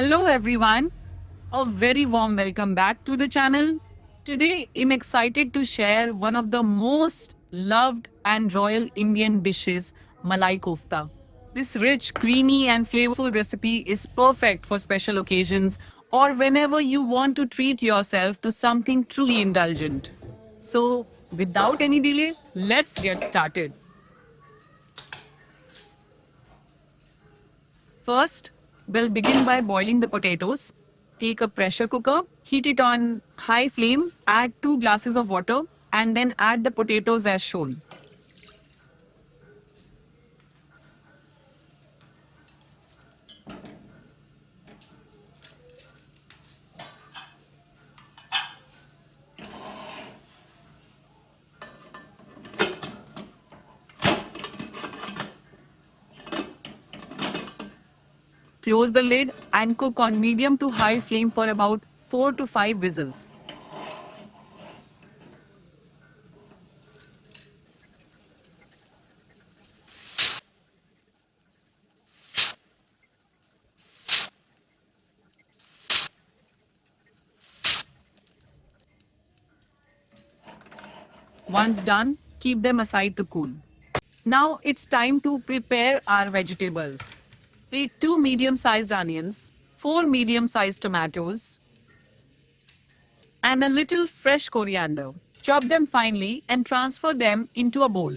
Hello everyone, a very warm welcome back to the channel. Today I'm excited to share one of the most loved and royal Indian dishes, Malai Kofta. This rich, creamy and flavorful recipe is perfect for special occasions or whenever you want to treat yourself to something truly indulgent. So, without any delay, let's get started. First, we'll begin by boiling the potatoes. Take a pressure cooker, heat it on high flame, add 2 glasses of water, and then add the potatoes as shown. Close the lid and cook on medium to high flame for about 4 to 5 whistles. Once done, keep them aside to cool. Now it's time to prepare our vegetables. Take 2 medium sized onions, 4 medium sized tomatoes, and a little fresh coriander. Chop them finely and transfer them into a bowl.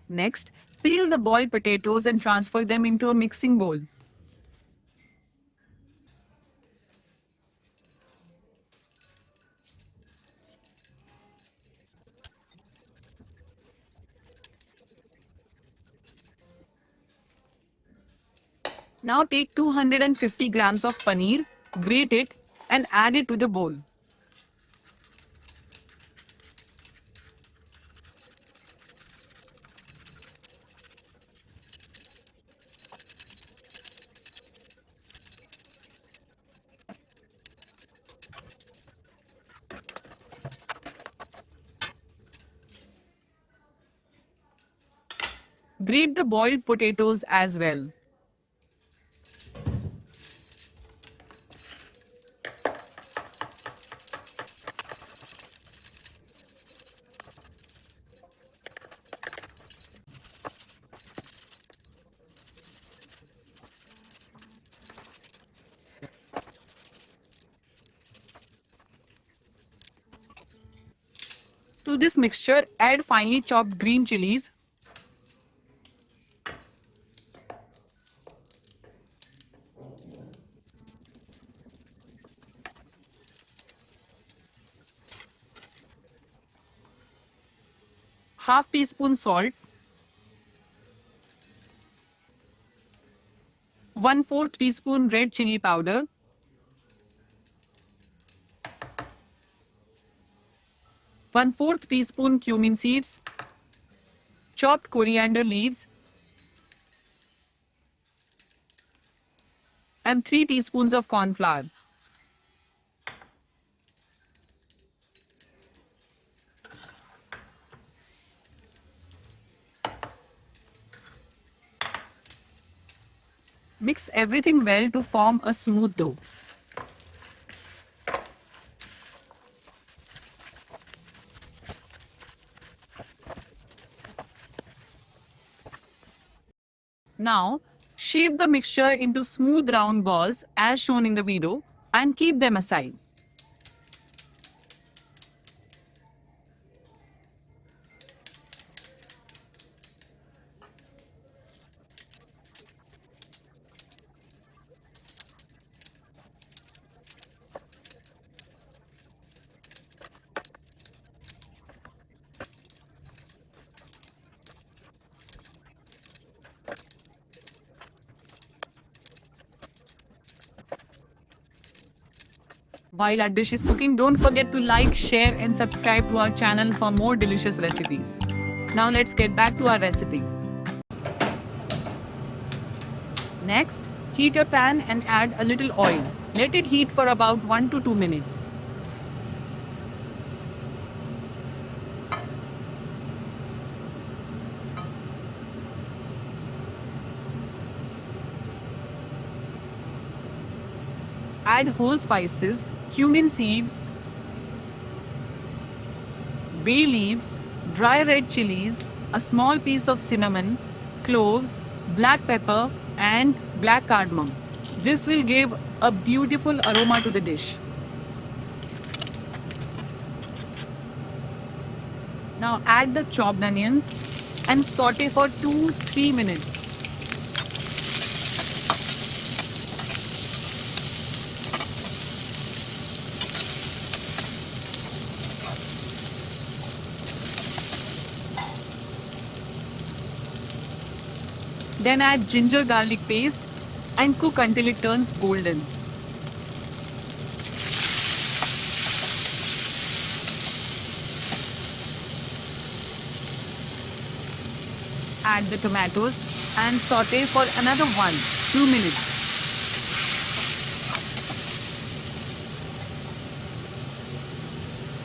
Next, peel the boiled potatoes and transfer them into a mixing bowl. Now take 250 grams of paneer, grate it, and add it to the bowl. Grate the boiled potatoes as well. To this mixture, add finely chopped green chilies, half teaspoon salt, 1/4 teaspoon red chili powder, 1/4 teaspoon cumin seeds, chopped coriander leaves, and 3 teaspoons of corn flour. Mix everything well to form a smooth dough. Now, shape the mixture into smooth round balls as shown in the video and keep them aside. While our dish is cooking, don't forget to like, share, and subscribe to our channel for more delicious recipes. Now let's get back to our recipe. Next, heat a pan and add a little oil. Let it heat for about 1 to 2 minutes. Add whole spices, cumin seeds, bay leaves, dry red chilies, a small piece of cinnamon, cloves, black pepper, and black cardamom. This will give a beautiful aroma to the dish. Now add the chopped onions and saute for 2-3 minutes. Then add ginger garlic paste and cook until it turns golden. Add the tomatoes and saute for another 1-2 minutes.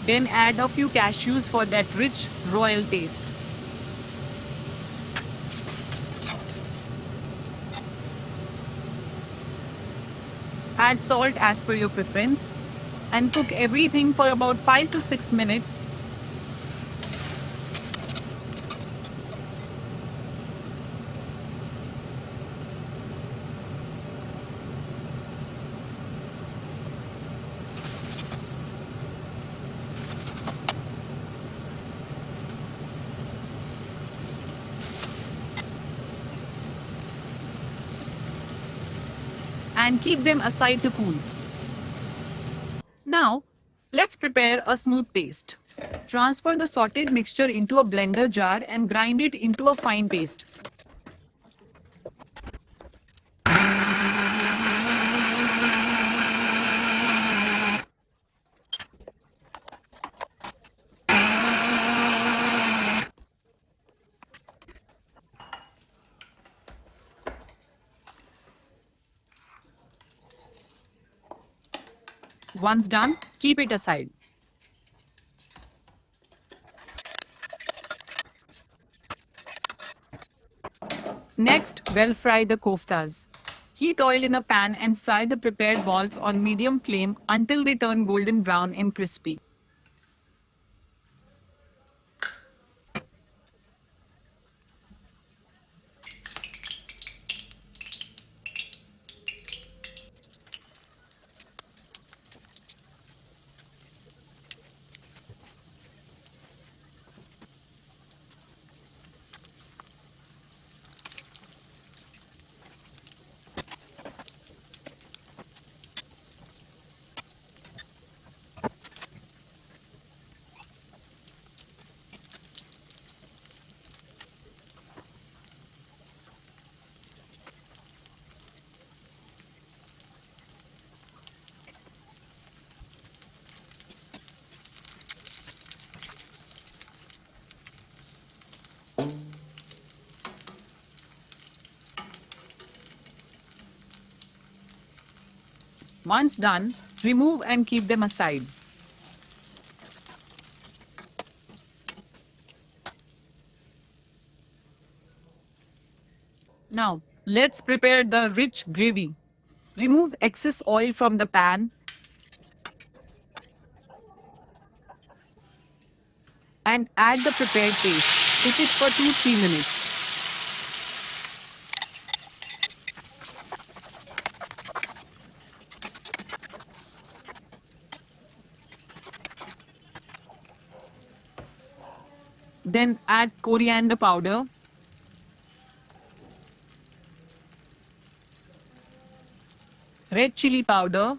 Then add a few cashews for that rich royal taste. Add salt as per your preference and cook everything for about 5 to 6 minutes. And keep them aside to cool. Now, let's prepare a smooth paste. Transfer the sauteed mixture into a blender jar and grind it into a fine paste. Once done, keep it aside. Next, well fry the koftas. Heat oil in a pan and fry the prepared balls on medium flame until they turn golden brown and crispy. Once done, remove and keep them aside. Now, let's prepare the rich gravy. Remove excess oil from the pan and add the prepared paste. Cook it for 2-3 minutes. Then add coriander powder, red chili powder,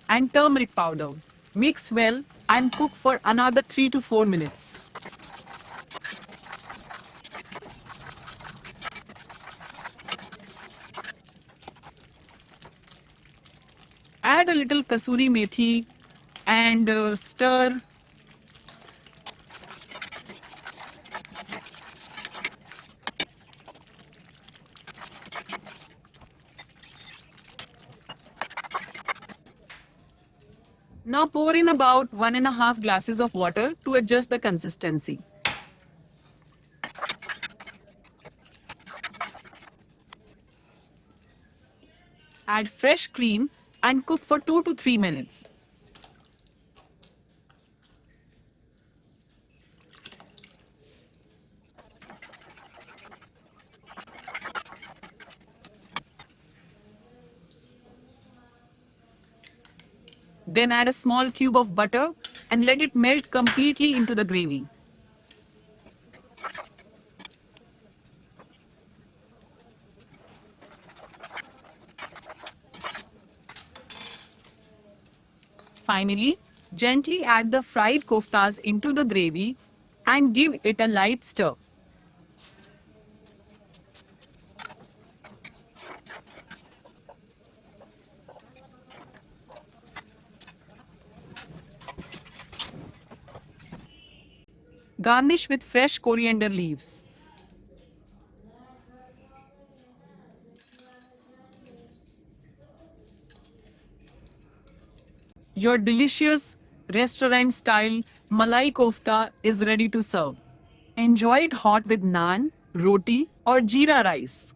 and turmeric powder. Mix well and cook for another 3 to 4 minutes. add a little kasuri methi and stir. Now pour in about 1.5 glasses of water to adjust the consistency. Add fresh cream and cook for 2 to 3 minutes. Then add a small cube of butter and let it melt completely into the gravy. Finally, gently add the fried koftas into the gravy and give it a light stir. Garnish with fresh coriander leaves. Your delicious restaurant style Malai Kofta is ready to serve. Enjoy it hot with naan, roti, or jeera rice.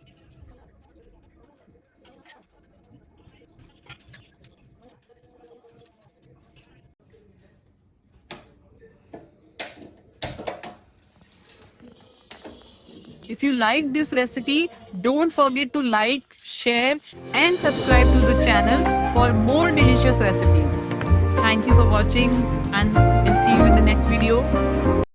If you like this recipe, don't forget to like, share, and subscribe to the channel for more delicious recipes. Thank you for watching, and we'll see you in the next video.